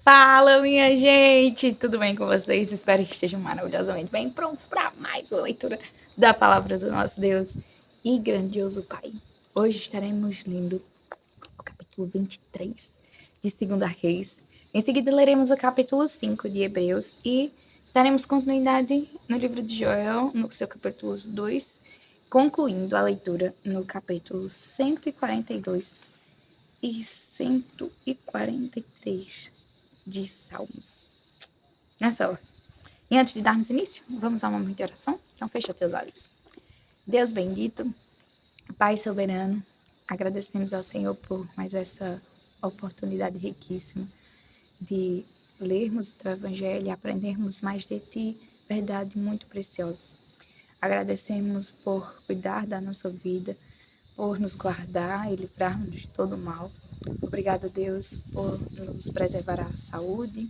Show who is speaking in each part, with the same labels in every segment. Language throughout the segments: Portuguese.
Speaker 1: Fala, minha gente! Tudo bem com vocês? Espero que estejam maravilhosamente bem prontos para mais uma leitura da palavra do nosso Deus e grandioso Pai. Hoje estaremos lendo o capítulo 23 de 2 Reis. Em seguida, leremos o capítulo 5 de Hebreus e daremos continuidade no livro de Joel, no seu capítulo 2, concluindo a leitura no capítulo 142 e 143 de Salmos. Nessa hora. E antes de darmos início, vamos a um momento de oração? Então fecha teus olhos. Deus bendito, Pai soberano, agradecemos ao Senhor por mais essa oportunidade riquíssima de lermos o Teu Evangelho e aprendermos mais de Ti, verdade muito preciosa. Agradecemos por cuidar da nossa vida, por nos guardar e livrar-nos de todo mal. Obrigada, Deus, por nos preservar a saúde,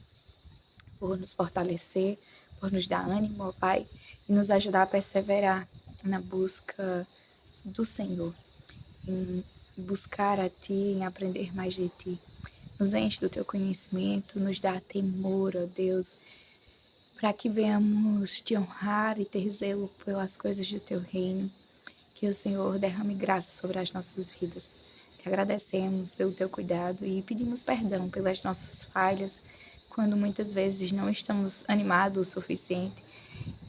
Speaker 1: por nos fortalecer, por nos dar ânimo, ó Pai, e nos ajudar a perseverar na busca do Senhor, em buscar a Ti, em aprender mais de Ti. Nos enche do Teu conhecimento, nos dá temor, ó Deus, para que venhamos Te honrar e ter zelo pelas coisas do Teu reino. Que o Senhor derrame graça sobre as nossas vidas. Te agradecemos pelo Teu cuidado e pedimos perdão pelas nossas falhas, quando muitas vezes não estamos animados o suficiente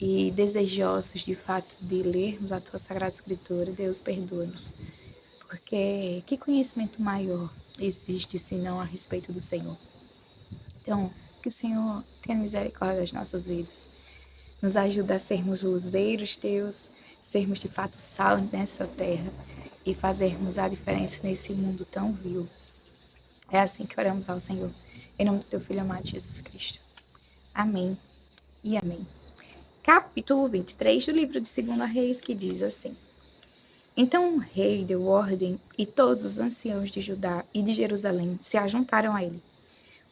Speaker 1: e desejosos de fato de lermos a Tua Sagrada Escritura. Deus, perdoa-nos, porque que conhecimento maior existe senão a respeito do Senhor? Então, que o Senhor tenha misericórdia das nossas vidas, nos ajuda a sermos luzeiros Teus, sermos de fato sal nessa terra e fazermos a diferença nesse mundo tão vil. É assim que oramos ao Senhor, em nome do Teu Filho amado Jesus Cristo. Amém e amém. Capítulo 23 do livro de 2 Reis, que diz assim: Então o rei deu ordem e todos os anciãos de Judá e de Jerusalém se ajuntaram a ele.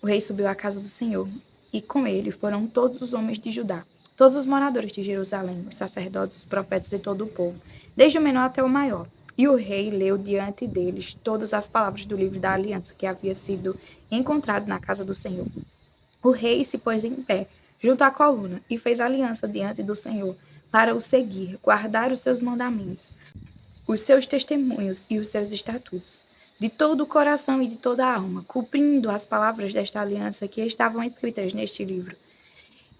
Speaker 1: O rei subiu à casa do Senhor, e com ele foram todos os homens de Judá, todos os moradores de Jerusalém, os sacerdotes, os profetas e todo o povo, desde o menor até o maior. E o rei leu diante deles todas as palavras do livro da aliança que havia sido encontrado na casa do Senhor. O rei se pôs em pé, junto à coluna, e fez aliança diante do Senhor, para o seguir, guardar os seus mandamentos, os seus testemunhos e os seus estatutos, de todo o coração e de toda a alma, cumprindo as palavras desta aliança que estavam escritas neste livro.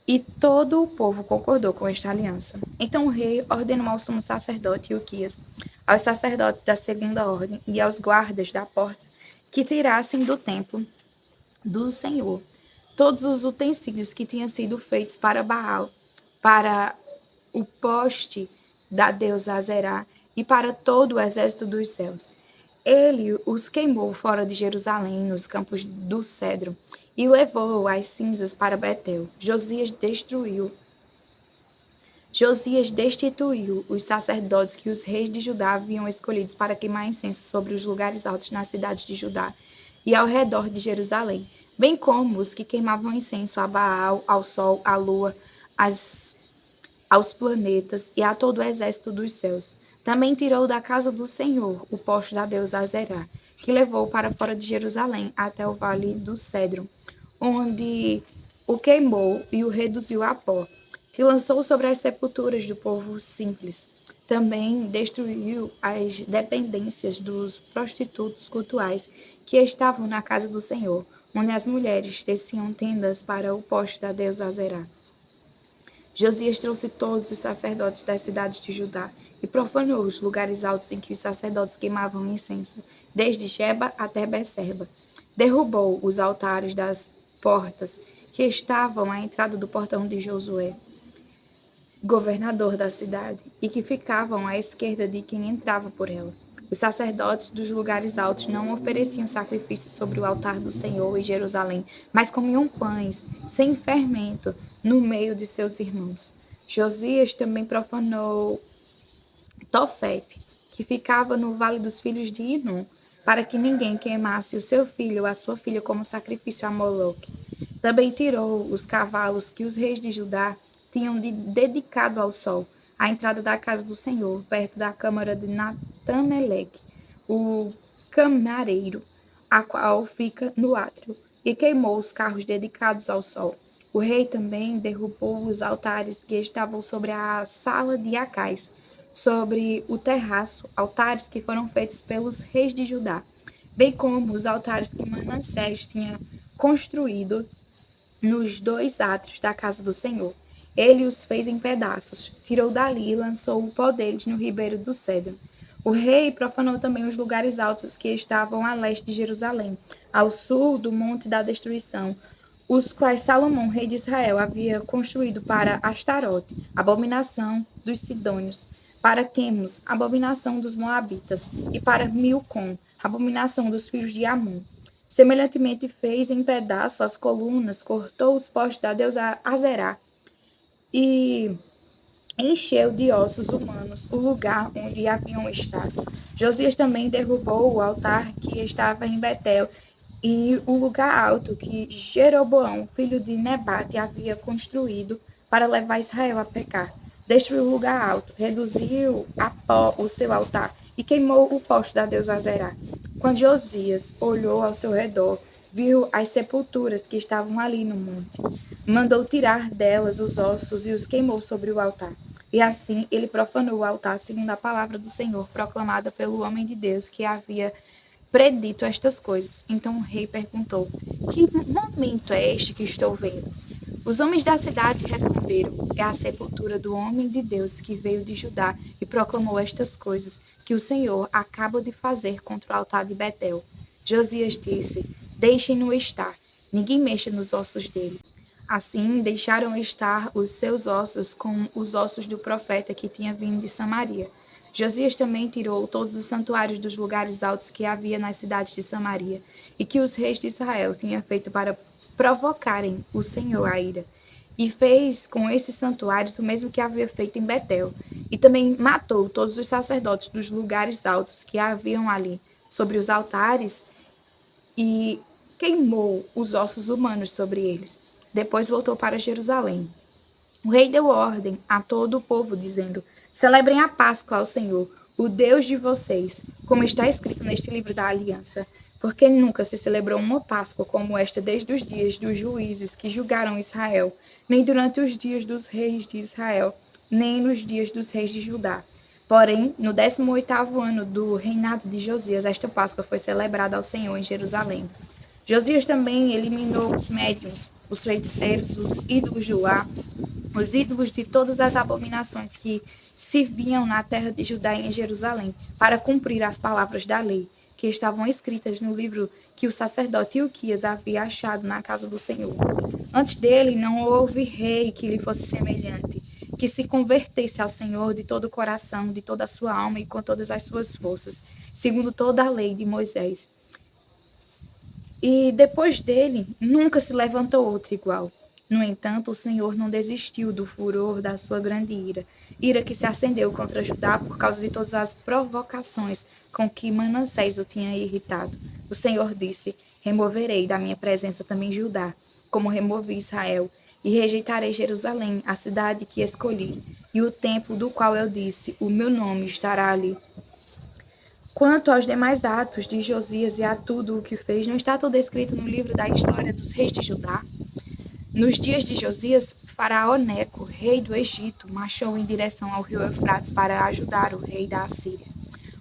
Speaker 1: E todo o povo concordou com esta aliança. Então o rei ordenou ao sumo sacerdote Ilquias, aos sacerdotes da segunda ordem e aos guardas da porta que tirassem do templo do Senhor todos os utensílios que tinham sido feitos para Baal, para o poste da deusa Azerá e para todo o exército dos céus. Ele os queimou fora de Jerusalém, nos campos do Cedro, e levou as cinzas para Betel. Josias destituiu os sacerdotes que os reis de Judá haviam escolhidos para queimar incenso sobre os lugares altos nas cidades de Judá e ao redor de Jerusalém, bem como os que queimavam incenso a Baal, ao sol, à lua, aos planetas e a todo o exército dos céus. Também tirou da casa do Senhor o poste da deusa Azerá, que levou para fora de Jerusalém até o vale do Cedro, onde o queimou e o reduziu a pó, que lançou sobre as sepulturas do povo simples. Também destruiu as dependências dos prostitutos cultuais que estavam na casa do Senhor, onde as mulheres teciam tendas para o poste da deusa Azerá. Josias trouxe todos os sacerdotes das cidades de Judá e profanou os lugares altos em que os sacerdotes queimavam incenso, desde Geba até Berseba. Derrubou os altares das portas que estavam à entrada do portão de Josué, governador da cidade, e que ficavam à esquerda de quem entrava por ela. Os sacerdotes dos lugares altos não ofereciam sacrifícios sobre o altar do Senhor em Jerusalém, mas comiam pães sem fermento no meio de seus irmãos. Josias também profanou Tofete, que ficava no vale dos filhos de Hinnom, para que ninguém queimasse o seu filho ou a sua filha como sacrifício a Moloque. Também tirou os cavalos que os reis de Judá tinham dedicado ao sol, à entrada da casa do Senhor, perto da câmara de Nataneleque, o camareiro, a qual fica no átrio, e queimou os carros dedicados ao sol. O rei também derrubou os altares que estavam sobre a sala de Acais, sobre o terraço, altares que foram feitos pelos reis de Judá, bem como os altares que Manassés tinha construído nos dois átrios da casa do Senhor. Ele os fez em pedaços, tirou dali e lançou o pó deles no ribeiro do Cedro. O rei profanou também os lugares altos que estavam a leste de Jerusalém, ao sul do Monte da Destruição, os quais Salomão, rei de Israel, havia construído para Astarote, abominação dos sidônios, para Quemos, abominação dos moabitas, e para Milcom, abominação dos filhos de Amon. Semelhantemente fez em pedaços as colunas, cortou os postes da deusa Azerá e encheu de ossos humanos o lugar onde haviam estado. Josias também derrubou o altar que estava em Betel e o lugar alto que Jeroboão, filho de Nebate, havia construído para levar Israel a pecar. Destruiu o lugar alto, reduziu a pó o seu altar e queimou o poste da deusa Azerá. Quando Josias olhou ao seu redor, viu as sepulturas que estavam ali no monte. Mandou tirar delas os ossos e os queimou sobre o altar. E assim ele profanou o altar segundo a palavra do Senhor, proclamada pelo homem de Deus que havia predito estas coisas. Então o rei perguntou: Que momento é este que estou vendo? Os homens da cidade responderam: É a sepultura do homem de Deus que veio de Judá e proclamou estas coisas que o Senhor acaba de fazer contra o altar de Betel. Josias disse: Deixem-no estar, ninguém mexa nos ossos dele. Assim deixaram estar os seus ossos com os ossos do profeta que tinha vindo de Samaria. Josias também tirou todos os santuários dos lugares altos que havia nas cidades de Samaria, e que os reis de Israel tinham feito para provocarem o Senhor à ira. E fez com esses santuários o mesmo que havia feito em Betel. E também matou todos os sacerdotes dos lugares altos que haviam ali, sobre os altares, e queimou os ossos humanos sobre eles. Depois voltou para Jerusalém. O rei deu ordem a todo o povo, dizendo: Celebrem a Páscoa ao Senhor, o Deus de vocês, como está escrito neste livro da aliança. Porque nunca se celebrou uma Páscoa como esta desde os dias dos juízes que julgaram Israel, nem durante os dias dos reis de Israel, nem nos dias dos reis de Judá. Porém, no 18º ano do reinado de Josias, esta Páscoa foi celebrada ao Senhor em Jerusalém. Josias também eliminou os médiuns, os feiticeiros, os ídolos do ar, os ídolos de todas as abominações que se viam na terra de Judá e em Jerusalém, para cumprir as palavras da lei, que estavam escritas no livro que o sacerdote Ilquias havia achado na casa do Senhor. Antes dele não houve rei que lhe fosse semelhante, que se convertesse ao Senhor de todo o coração, de toda a sua alma e com todas as suas forças, segundo toda a lei de Moisés. E depois dele, nunca se levantou outro igual. No entanto, o Senhor não desistiu do furor da sua grande ira que se acendeu contra Judá por causa de todas as provocações com que Manassés o tinha irritado. O Senhor disse: Removerei da minha presença também Judá, como removi Israel, e rejeitarei Jerusalém, a cidade que escolhi, e o templo do qual eu disse: O meu nome estará ali. Quanto aos demais atos de Josias e a tudo o que fez, não está tudo escrito no livro da história dos reis de Judá? Nos dias de Josias, Faraó Neco, rei do Egito, marchou em direção ao rio Eufrates para ajudar o rei da Assíria.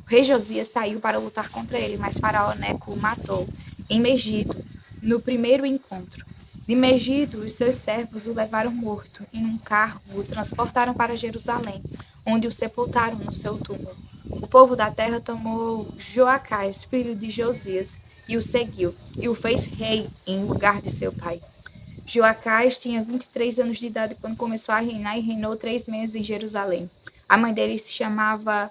Speaker 1: O rei Josias saiu para lutar contra ele, mas Faraó Neco o matou em Megido, no primeiro encontro. De Megido, os seus servos o levaram morto e num carro o transportaram para Jerusalém, onde o sepultaram no seu túmulo. O povo da terra tomou Joacás, filho de Josias, e o seguiu, e o fez rei em lugar de seu pai. Joacás tinha 23 anos de idade quando começou a reinar e reinou 3 meses em Jerusalém. A mãe dele se chamava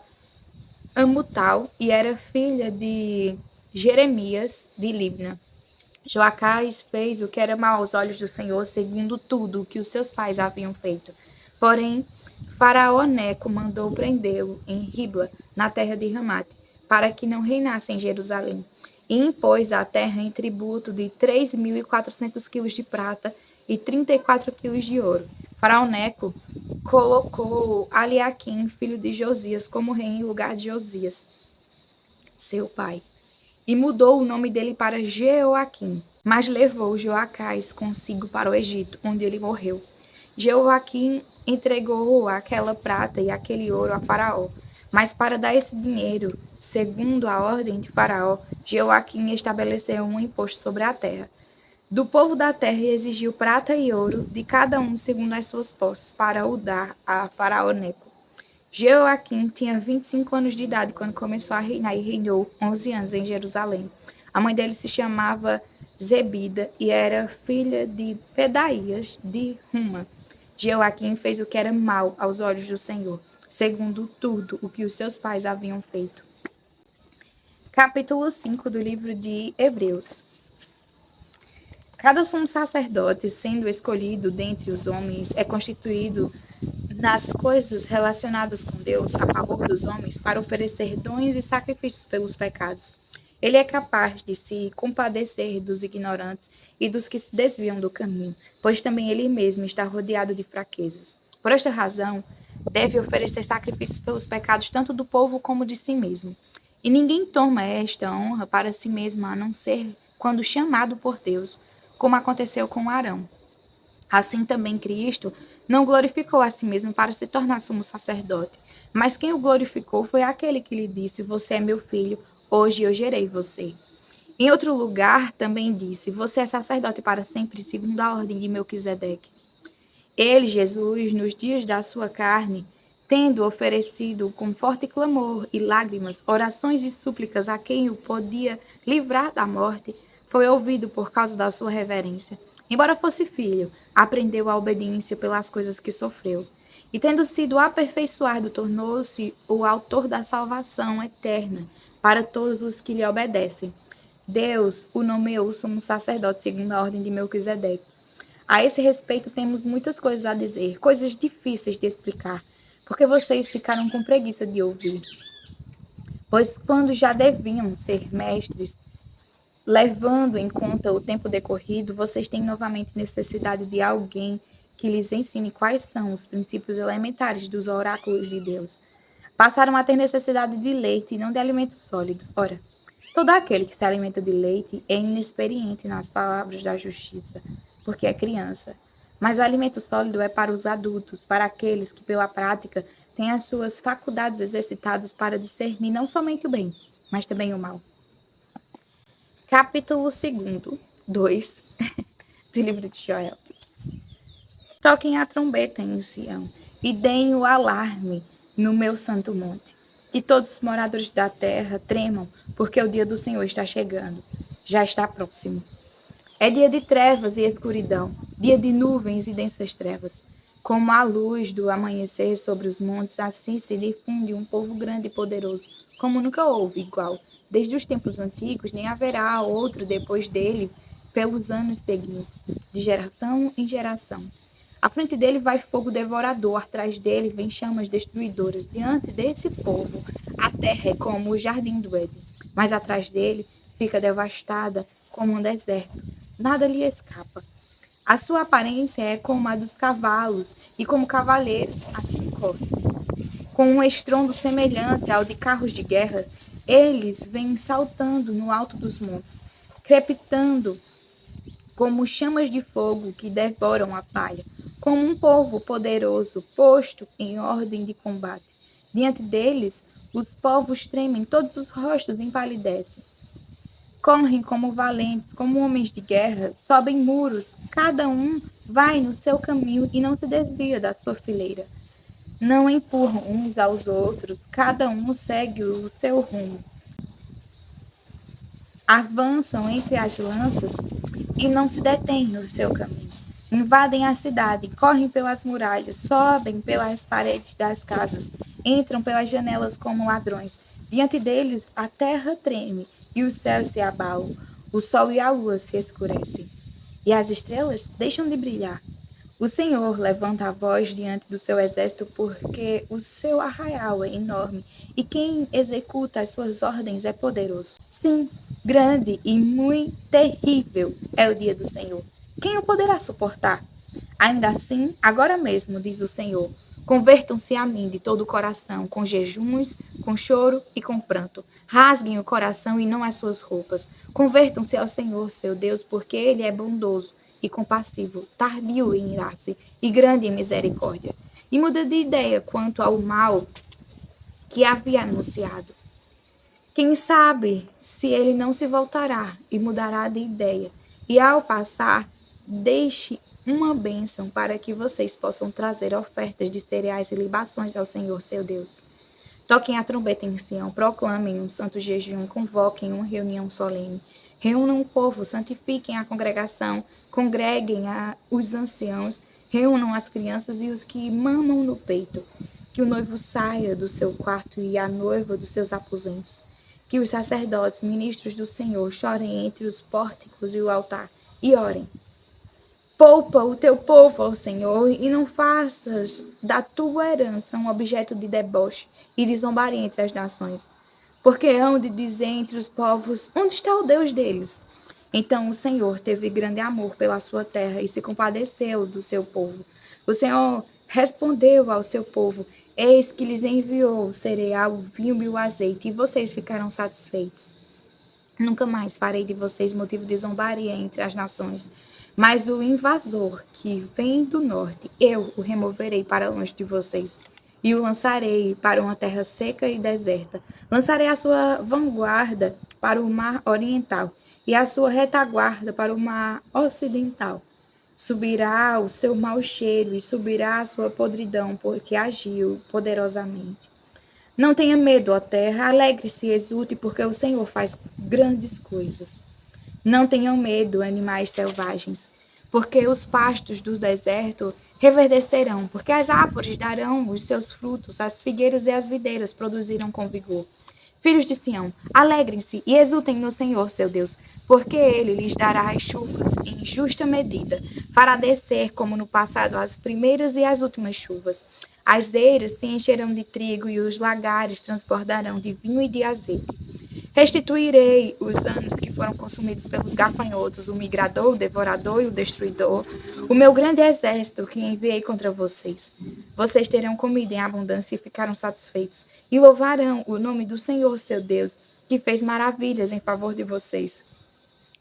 Speaker 1: Amutal e era filha de Jeremias de Libna. Joacás fez o que era mau aos olhos do Senhor, seguindo tudo o que os seus pais haviam feito. Porém, Faraó Neco mandou prendê-lo em Ribla, na terra de Ramate, para que não reinasse em Jerusalém, e impôs à terra em tributo de 3.400 quilos de prata e 34 quilos de ouro. Faraó Neco colocou Aliaquim, filho de Josias, como rei em lugar de Josias, seu pai, e mudou o nome dele para Jeoaquim. Mas levou Joacás consigo para o Egito, onde ele morreu. Jeoaquim entregou aquela prata e aquele ouro a Faraó. Mas para dar esse dinheiro, segundo a ordem de Faraó, Jeoaquim estabeleceu um imposto sobre a terra. Do povo da terra exigiu prata e ouro de cada um segundo as suas posses, para o dar a Faraó Neco. Jeoaquim tinha 25 anos de idade quando começou a reinar e reinou 11 anos em Jerusalém. A mãe dele se chamava Zebida e era filha de Pedaías de Ruma. Jeoaquim fez o que era mal aos olhos do Senhor, segundo tudo o que os seus pais haviam feito. Capítulo 5 do livro de Hebreus. Cada sumo sacerdote, sendo escolhido dentre os homens, é constituído nas coisas relacionadas com Deus a favor dos homens para oferecer dons e sacrifícios pelos pecados. Ele é capaz de se compadecer dos ignorantes e dos que se desviam do caminho, pois também ele mesmo está rodeado de fraquezas. Por esta razão, deve oferecer sacrifícios pelos pecados tanto do povo como de si mesmo. E ninguém toma esta honra para si mesmo, a não ser quando chamado por Deus, como aconteceu com Arão. Assim também Cristo não glorificou a si mesmo para se tornar sumo sacerdote, mas quem o glorificou foi aquele que lhe disse: Você é meu filho, hoje eu gerei você. Em outro lugar também disse: Você é sacerdote para sempre, segundo a ordem de Melquisedeque. Ele, Jesus, nos dias da sua carne, tendo oferecido com forte clamor e lágrimas, orações e súplicas a quem o podia livrar da morte, foi ouvido por causa da sua reverência. Embora fosse filho, aprendeu a obediência pelas coisas que sofreu. E tendo sido aperfeiçoado, tornou-se o autor da salvação eterna para todos os que lhe obedecem. Deus o nomeou sumo sacerdote segundo a ordem de Melquisedeque. A esse respeito temos muitas coisas a dizer, coisas difíceis de explicar, porque vocês ficaram com preguiça de ouvir. Pois quando já deviam ser mestres, levando em conta o tempo decorrido, vocês têm novamente necessidade de alguém que lhes ensine quais são os princípios elementares dos oráculos de Deus. Passaram a ter necessidade de leite e não de alimento sólido. Ora, todo aquele que se alimenta de leite é inexperiente nas palavras da justiça, porque é criança. Mas o alimento sólido é para os adultos, para aqueles que, pela prática, têm as suas faculdades exercitadas para discernir não somente o bem, mas também o mal. Capítulo 2 do livro de Joel. Toquem a trombeta em Sião e deem o alarme no meu santo monte. Que todos os moradores da terra tremam, porque o dia do Senhor está chegando. Já está próximo. É dia de trevas e escuridão, dia de nuvens e densas trevas. Como a luz do amanhecer sobre os montes, assim se difunde um povo grande e poderoso, como nunca houve igual. Desde os tempos antigos, nem haverá outro depois dele pelos anos seguintes, de geração em geração. À frente dele vai fogo devorador, atrás dele vem chamas destruidoras. Diante desse povo, a terra é como o jardim do Éden, mas atrás dele fica devastada como um deserto. Nada lhe escapa. A sua aparência é como a dos cavalos, e como cavaleiros, assim corre. Com um estrondo semelhante ao de carros de guerra, eles vêm saltando no alto dos montes, crepitando como chamas de fogo que devoram a palha, como um povo poderoso posto em ordem de combate. Diante deles, os povos tremem, todos os rostos empalidecem. Correm como valentes, como homens de guerra, sobem muros, cada um vai no seu caminho e não se desvia da sua fileira. Não empurram uns aos outros, cada um segue o seu rumo. Avançam entre as lanças e não se detêm no seu caminho. Invadem a cidade, correm pelas muralhas, sobem pelas paredes das casas, entram pelas janelas como ladrões. Diante deles, a terra treme e os céus se abalam, o sol e a lua se escurecem, e as estrelas deixam de brilhar. O Senhor levanta a voz diante do seu exército, porque o seu arraial é enorme, e quem executa as suas ordens é poderoso. Sim, grande e muito terrível é o dia do Senhor. Quem o poderá suportar? Ainda assim, agora mesmo, diz o Senhor, Convertam-se a mim de todo o coração, com jejuns, com choro e com pranto. Rasguem o coração e não as suas roupas. Convertam-se ao Senhor, seu Deus, porque Ele é bondoso e compassivo, tardio em irar-se e grande em misericórdia. E muda de ideia quanto ao mal que havia anunciado. Quem sabe se ele não se voltará e mudará de ideia, e ao passar, deixe uma bênção para que vocês possam trazer ofertas de cereais e libações ao Senhor, seu Deus. Toquem a trombeta em Sião, proclamem um santo jejum, convoquem uma reunião solene. Reúnam o povo, santifiquem a congregação, congreguem os anciãos, reúnam as crianças e os que mamam no peito. Que o noivo saia do seu quarto e a noiva dos seus aposentos. Que os sacerdotes, ministros do Senhor, chorem entre os pórticos e o altar e orem. Poupa o teu povo, ó Senhor, e não faças da tua herança um objeto de deboche e de zombaria entre as nações. Porque hão de dizer entre os povos, onde está o Deus deles? Então o Senhor teve grande amor pela sua terra e se compadeceu do seu povo. O Senhor respondeu ao seu povo, eis que lhes enviou o cereal, o vinho e o azeite, e vocês ficaram satisfeitos. Nunca mais farei de vocês motivo de zombaria entre as nações. Mas o invasor que vem do norte, eu o removerei para longe de vocês. E o lançarei para uma terra seca e deserta. Lançarei a sua vanguarda para o mar oriental e a sua retaguarda para o mar ocidental. Subirá o seu mau cheiro e subirá a sua podridão, porque agiu poderosamente. Não tenha medo, ó terra, alegre-se e exulte, porque o Senhor faz grandes coisas. Não tenham medo, animais selvagens, porque os pastos do deserto reverdecerão, porque as árvores darão os seus frutos, as figueiras e as videiras produzirão com vigor. Filhos de Sião, alegrem-se e exultem no Senhor, seu Deus, porque ele lhes dará as chuvas em justa medida, fará descer como no passado as primeiras e as últimas chuvas. As eiras se encherão de trigo e os lagares transbordarão de vinho e de azeite. Restituirei os anos que foram consumidos pelos gafanhotos, o migrador, o devorador e o destruidor, o meu grande exército que enviei contra vocês. Vocês terão comida em abundância e ficaram satisfeitos, e louvarão o nome do Senhor, seu Deus, que fez maravilhas em favor de vocês.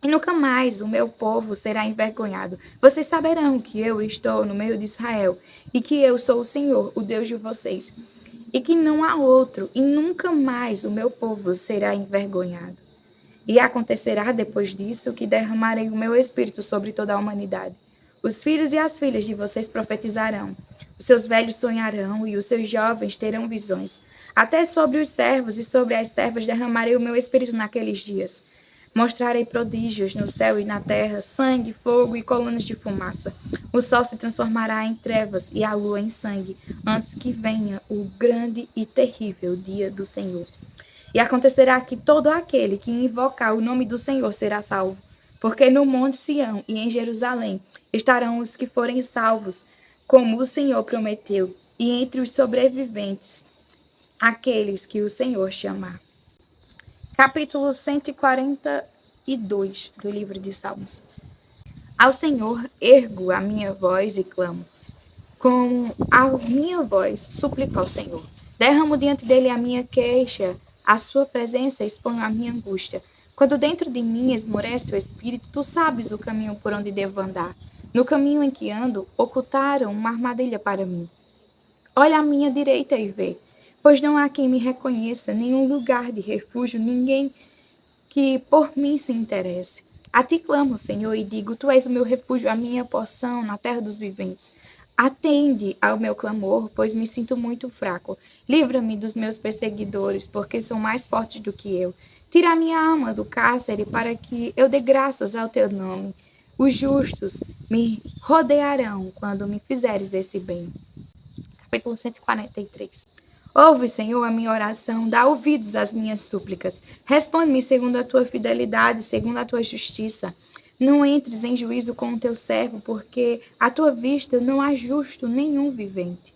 Speaker 1: E nunca mais o meu povo será envergonhado. Vocês saberão que eu estou no meio de Israel, e que eu sou o Senhor, o Deus de vocês, e que não há outro, e nunca mais o meu povo será envergonhado. E acontecerá depois disso que derramarei o meu espírito sobre toda a humanidade. Os filhos e as filhas de vocês profetizarão, os seus velhos sonharão e os seus jovens terão visões. Até sobre os servos e sobre as servas derramarei o meu espírito naqueles dias. Mostrarei prodígios no céu e na terra, sangue, fogo e colunas de fumaça. O sol se transformará em trevas e a lua em sangue, antes que venha o grande e terrível dia do Senhor. E acontecerá que todo aquele que invocar o nome do Senhor será salvo, porque no monte Sião e em Jerusalém estarão os que forem salvos, como o Senhor prometeu, e entre os sobreviventes, aqueles que o Senhor chamar. Capítulo 142 do livro de Salmos. Ao Senhor ergo a minha voz e clamo. Com a minha voz suplico ao Senhor. Derramo diante dele a minha queixa, à sua presença exponho a minha angústia. Quando dentro de mim esmorece o espírito, tu sabes o caminho por onde devo andar. No caminho em que ando, ocultaram uma armadilha para mim. Olha à minha direita e vê, pois não há quem me reconheça, nenhum lugar de refúgio, ninguém que por mim se interesse. A ti clamo, Senhor, e digo, tu és o meu refúgio, a minha porção na terra dos viventes. Atende ao meu clamor, pois me sinto muito fraco. Livra-me dos meus perseguidores, porque são mais fortes do que eu. Tira a minha alma do cárcere, para que eu dê graças ao teu nome. Os justos me rodearão quando me fizeres esse bem. Capítulo 143. Ouve, Senhor, a minha oração, dá ouvidos às minhas súplicas. Responde-me segundo a tua fidelidade, segundo a tua justiça. Não entres em juízo com o teu servo, porque à tua vista não há justo nenhum vivente.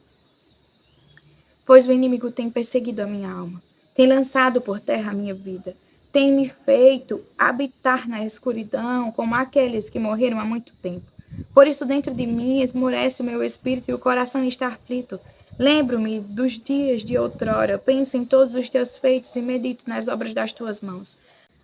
Speaker 1: Pois o inimigo tem perseguido a minha alma, tem lançado por terra a minha vida, tem me feito habitar na escuridão como aqueles que morreram há muito tempo. Por isso, dentro de mim, esmorece o meu espírito e o coração está aflito. Lembro-me dos dias de outrora, penso em todos os teus feitos e medito nas obras das tuas mãos.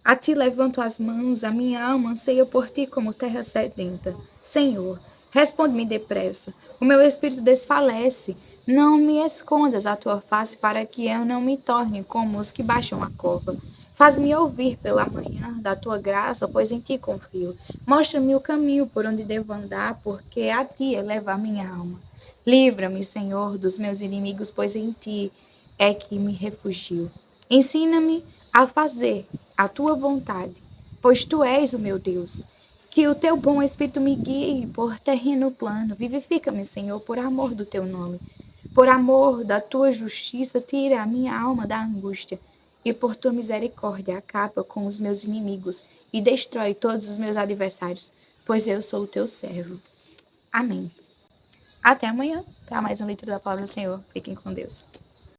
Speaker 1: A ti levanto as mãos, a minha alma anseia por ti como terra sedenta. Senhor, responde-me depressa. O meu espírito desfalece. Não me escondas a tua face para que eu não me torne como os que baixam a cova. Faz-me ouvir pela manhã da tua graça, pois em ti confio. Mostra-me o caminho por onde devo andar, porque a ti eleva a minha alma. Livra-me, Senhor, dos meus inimigos, pois em ti é que me refugio. Ensina-me a fazer a tua vontade, pois tu és o meu Deus. Que o teu bom Espírito me guie por terreno plano. Vivifica-me, Senhor, por amor do teu nome. Por amor da tua justiça, tira a minha alma da angústia. E por tua misericórdia, acaba com os meus inimigos e destrói todos os meus adversários, pois eu sou o teu servo. Amém. Até amanhã para mais uma leitura da palavra do Senhor. Fiquem com Deus.